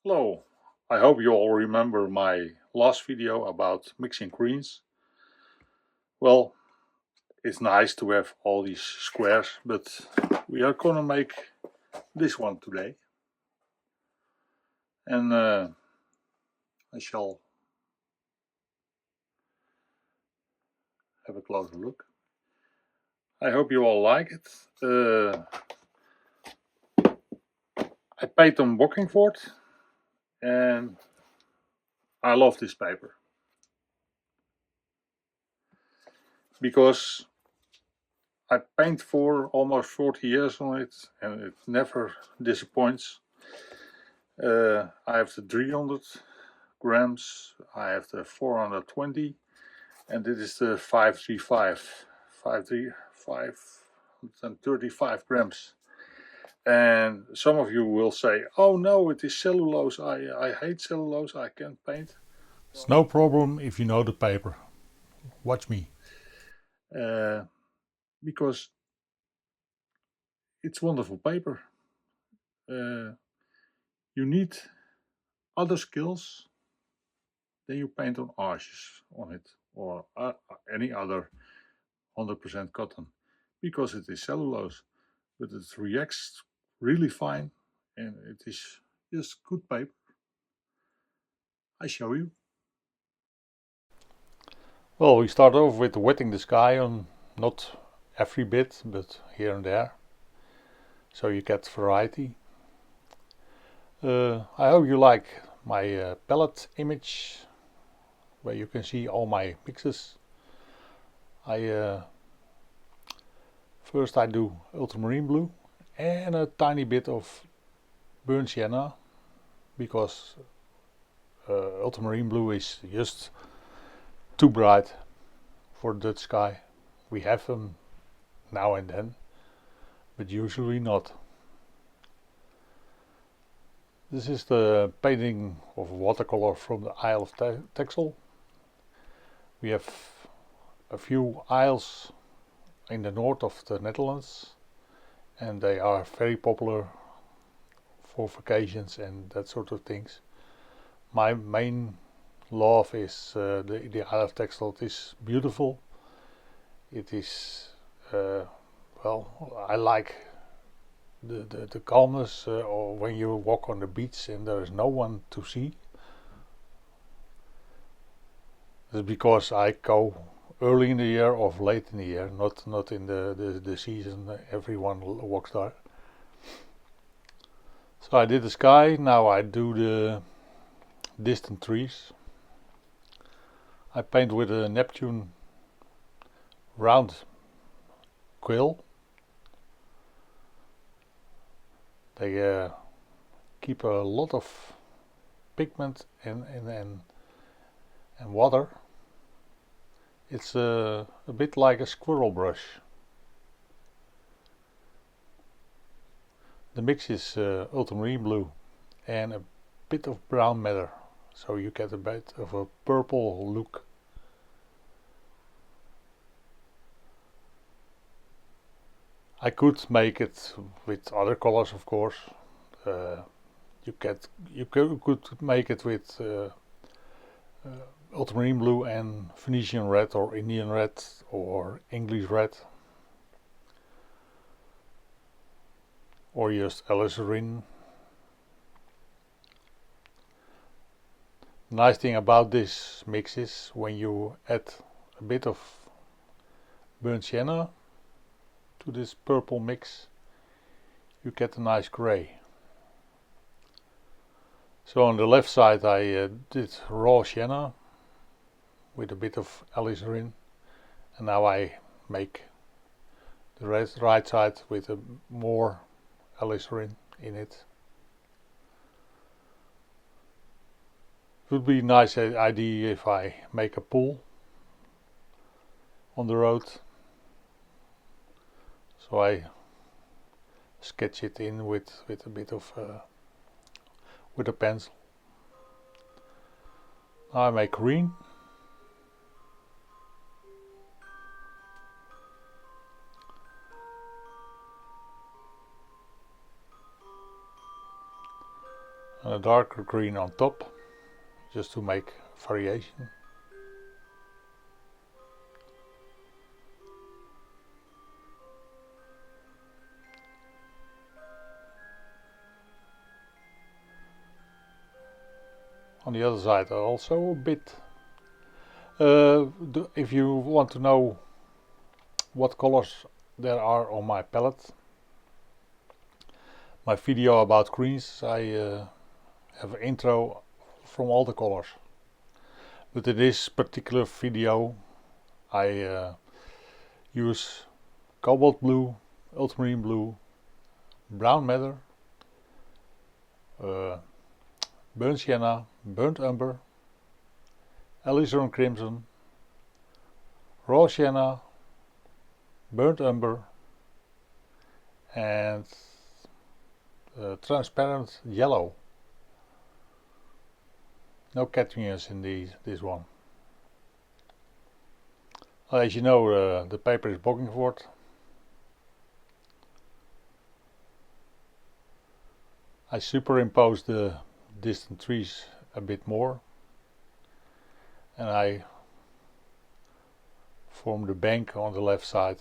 Hello, I hope you all remember my last video about mixing greens. Well, it's nice to have all these squares, but we are gonna make this one today. And I shall have a closer look. I hope you all like it. I paid on Bockingford and I love this paper because I paint for almost 40 years on it and it never disappoints. I have the 300 grams, I have the 420, and this is the 535, 535 grams. And some of you will say, oh no, it is cellulose, I hate cellulose, I can't paint. It's no problem if you know the paper. Watch me. Because it's wonderful paper. You need other skills, then you paint on arches on it, or any other 100% cotton, because it is cellulose, but it reacts really fine and it is just good paper. I show you. Well, we start off with wetting the sky on not every bit, but here and there, so you get variety. I hope you like my palette image, where you can see all my mixes. First I do ultramarine blue and a tiny bit of burnt sienna, because ultramarine blue is just too bright for the Dutch sky. We have them now and then, but usually not. This is the painting of watercolor from the Isle of Texel. We have a few isles in the north of the Netherlands, and they are very popular for vacations and that sort of things. My main love is the Isle of Texel. It is beautiful. It is, well, I like the calmness, or when you walk on the beach and there is no one to see. It's because I go early in the year or late in the year, not in the season everyone walks there. So I did the sky, now I do the distant trees. I paint with a Neptune round quill. They keep a lot of pigment and water. It's a bit like a squirrel brush. The mix is ultramarine blue and a bit of brown matter, so you get a bit of a purple look. I could make it with other colors, of course. You could make it with ultramarine blue and Venetian red or Indian red or English red, or just alizarin. The nice thing about this mix is when you add a bit of burnt sienna to this purple mix, you get a nice grey. So on the left side I did raw sienna with a bit of alizarin, and now I make the right side with more alizarin in it. It would be a nice idea if I make a pool on the road, so I sketch it in with a bit of with a pencil. Now I make green. and a darker green on top, just to make variation. On the other side also a bit. If you want to know what colors there are on my palette, my video about greens, I have an intro from all the colors. But in this particular video I use cobalt blue, ultramarine blue, brown madder, burnt sienna, burnt umber, alizarin crimson, raw sienna, burnt umber, and transparent yellow. No cadmiums in this one. As you know, the paper is Bockingford. I superimpose the distant trees a bit more, and I form the bank on the left side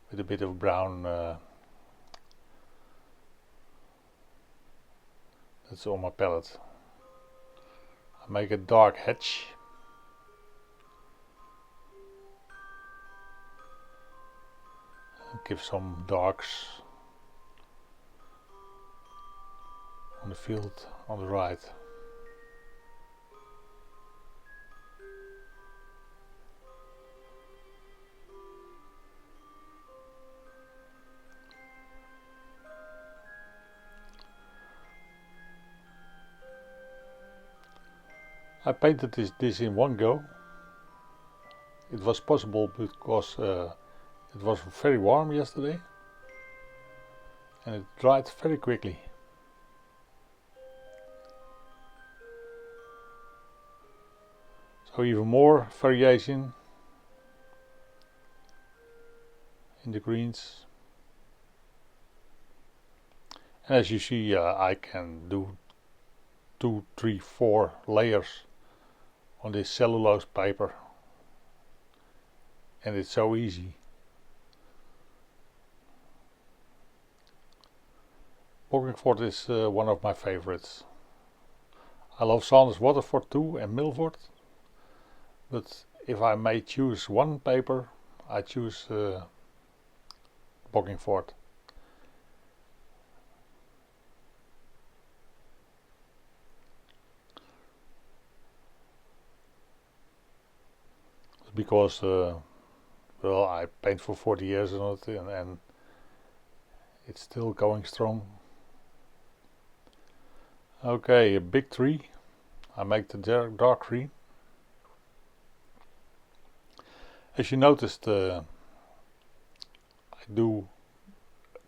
with a bit of brown that's on my palette. I make a dark hatch. And give some darks on the field on the right. I painted this in one go. It was possible because it was very warm yesterday and it dried very quickly. So even more variation in the greens. And as you see, I can do 2, 3, 4 layers on this cellulose paper, and it's so easy. Bockingford is one of my favorites. I love Sanders Waterford too, and Milford, but if I may choose one paper, I choose Bockingford. Because well, I paint for 40 years on it, and it's still going strong. Okay, a big tree. I make the dark green. As you noticed, I do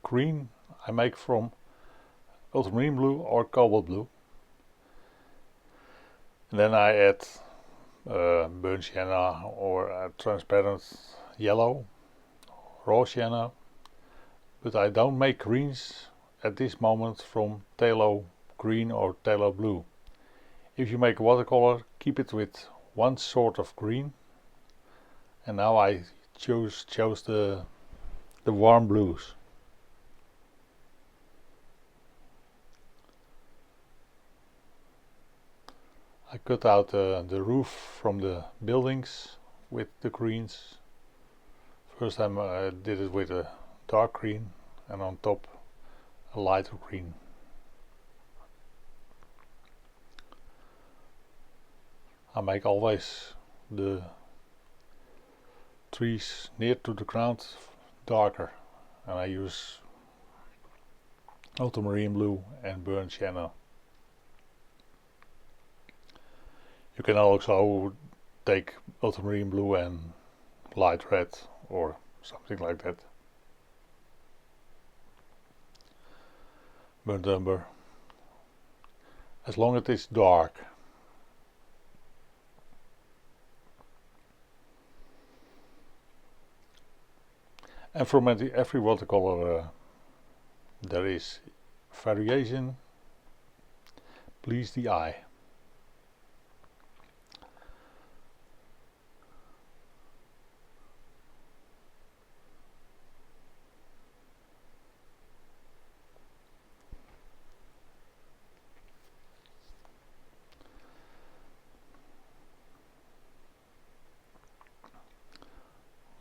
green I make from ultramarine blue or cobalt blue, and then I add burnt sienna or transparent yellow, raw sienna, but I don't make greens at this moment from phthalo green or phthalo blue. If you make watercolor, keep it with one sort of green, and now I chose the warm blues. I cut out the roof from the buildings with the greens. First time I did it with a dark green, and on top a lighter green. I make always the trees near to the ground darker, and I use ultramarine blue and burnt sienna. You can also take ultramarine blue and light red or something like that. Burnt umber. As long as it's dark. And from every watercolor there is variation please the eye.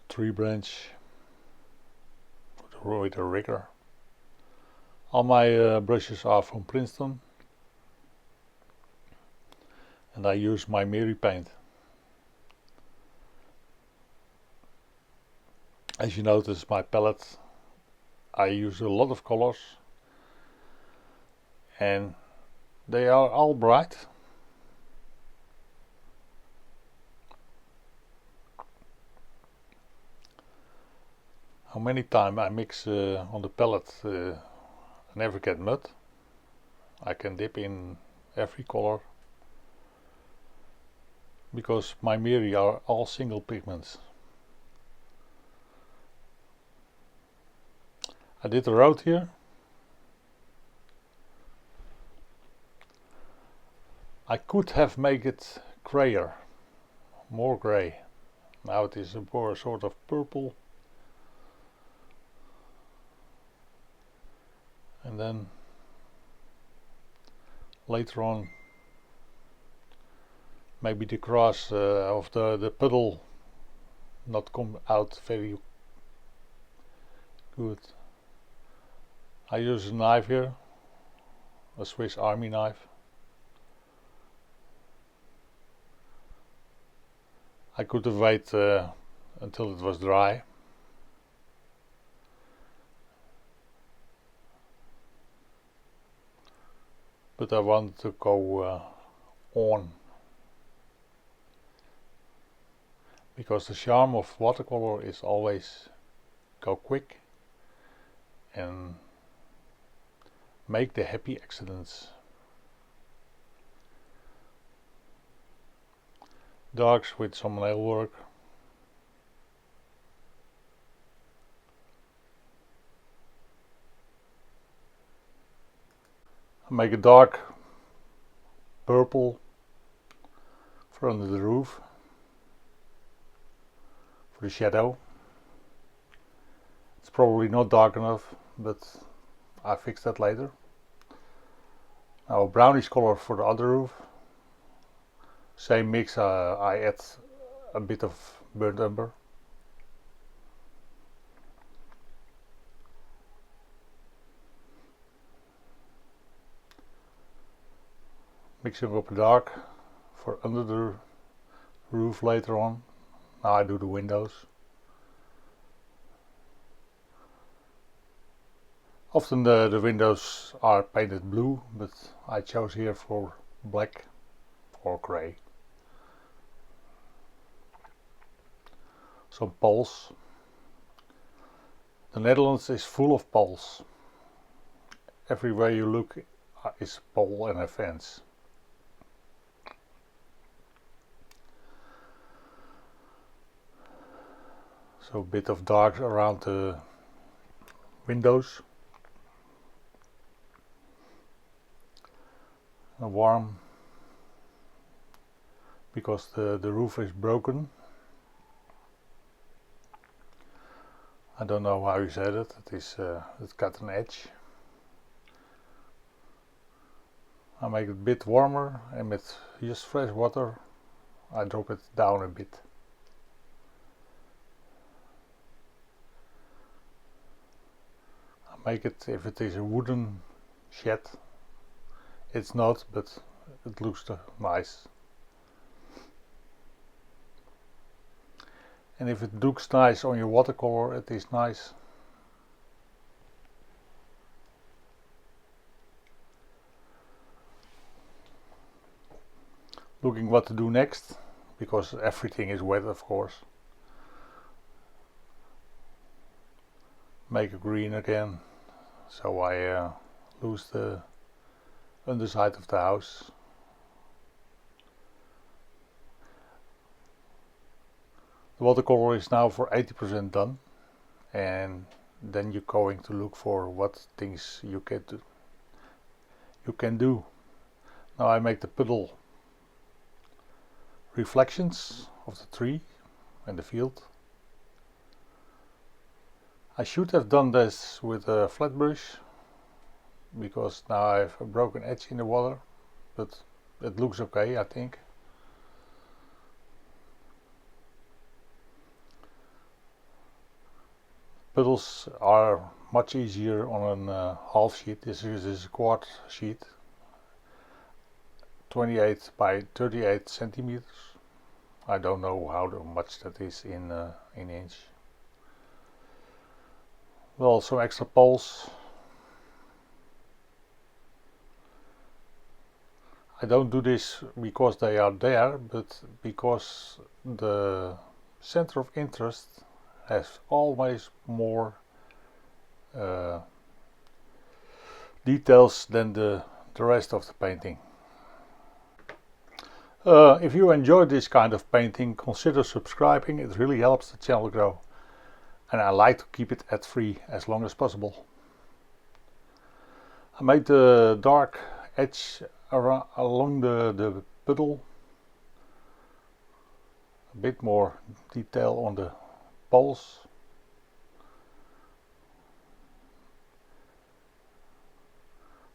Tree branch with a rigger. All my brushes are from Princeton, and I use MaimeriBlu paint. As you notice, my palette, I use a lot of colors, and they are all bright. How many times I mix on the palette, I never get mud. I can dip in every color, because Maimeri are all single pigments. I did the road here. I could have made it grayer, more grey. Now it is a more sort of purple. And then later on maybe the grass of the puddle not come out very good. I use a knife here, a Swiss Army knife. I could have waited until it was dry. But I wanted to go on, because the charm of watercolor is always go quick and make the happy accidents. Darks with some nail work. I make a dark purple for under the roof, for the shadow. It's probably not dark enough, but I fix that later. Now a brownish color for the other roof. Same mix, I add a bit of burnt umber. Mixing up dark for under the roof later on. Now I do the windows. Often the windows are painted blue, but I chose here for black or grey. Some poles. The Netherlands is full of poles. Everywhere you look is a pole and a fence. So a bit of dark around the windows. And warm, because the roof is broken. I don't know how you said it. It's got an edge. I make it a bit warmer, and with just fresh water I drop it down a bit. I make it, if it is a wooden shed, it's not, but it looks nice. And if it looks nice on your watercolor, it is nice. Looking what to do next, because everything is wet, of course. Make a green again, so I lose the underside of the house. The watercolor is now for 80% done, and then you're going to look for what things you can do. Now I make the puddle reflections of the tree and the field. I should have done this with a flat brush, because now I have a broken edge in the water, but it looks okay, I think. Puddles are much easier on a half sheet. This is a quart sheet, 28 by 38 centimeters. I don't know how much that is in inch. Well, some extra poles. I don't do this because they are there, but because the center of interest has always more details than the rest of the painting. If you enjoy this kind of painting, consider subscribing. It really helps the channel grow, and I like to keep it ad free as long as possible. I made the dark edge along the puddle, a bit more detail on the poles.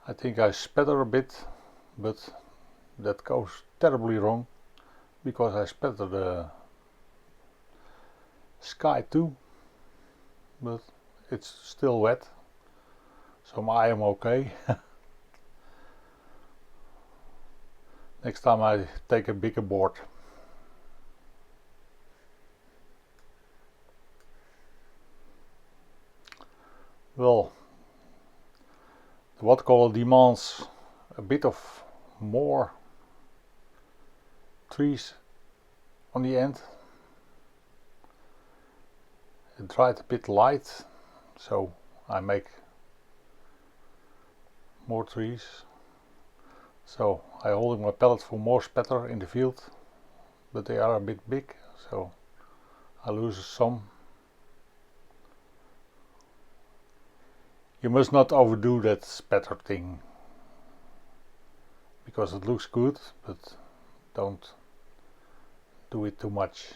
I think I spatter a bit, but that goes terribly wrong, because I spatter the sky too, but it's still wet, so I am okay. Next time I take a bigger board. Well, the watercolor demands a bit of more trees on the end. It dried a bit light, so I make more trees. So I hold my palette for more spatter in the field, but they are a bit big, so I lose some. You must not overdo that spatter thing, because it looks good, but don't do it too much.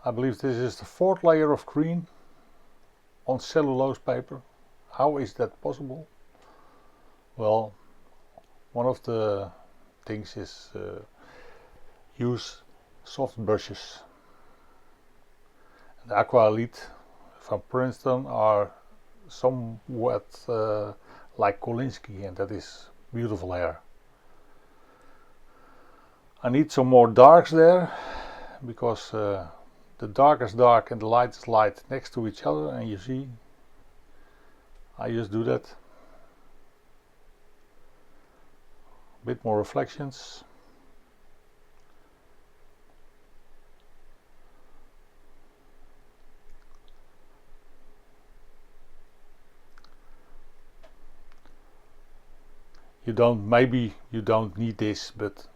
I believe this is the 4th layer of green on cellulose paper. How is that possible? Well, one of the things is use soft brushes. The Aqua from Princeton are somewhat like Kolinsky, and that is beautiful hair. I need some more darks there, because the dark is dark and the light is light next to each other, and you see, I just do that. A bit more reflections. Maybe you don't need this, but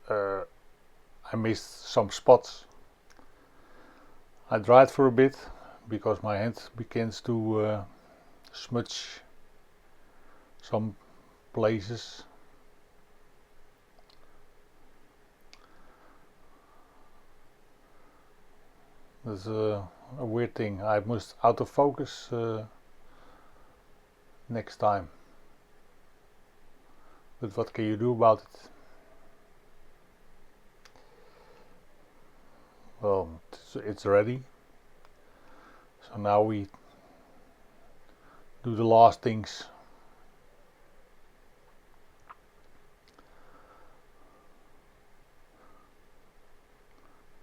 I missed some spots. I dried for a bit because my hand begins to smudge some places. That's a weird thing. I must autofocus next time. But what can you do about it? Well, it's ready. So now we do the last things.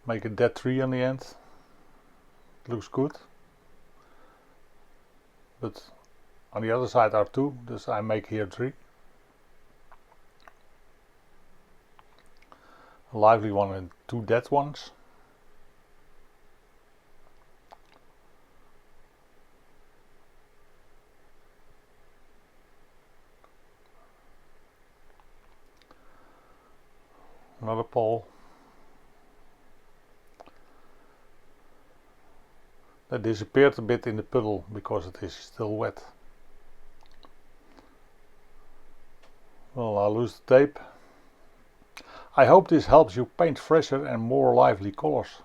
Make a dead tree on the end. It looks good. But on the other side are 2, thus I make here 3. A lively one and 2 dead ones. Another pole. That disappeared a bit in the puddle because it is still wet. Well, I'll lose the tape. I hope this helps you paint fresher and more lively colors.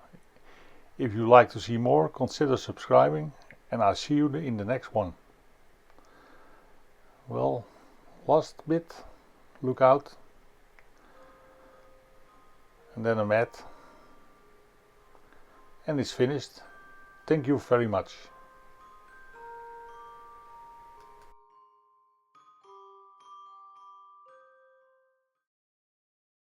If you like to see more, consider subscribing, and I'll see you in the next one. Well, last bit, look out, and then a matte, and it's finished. Thank you very much.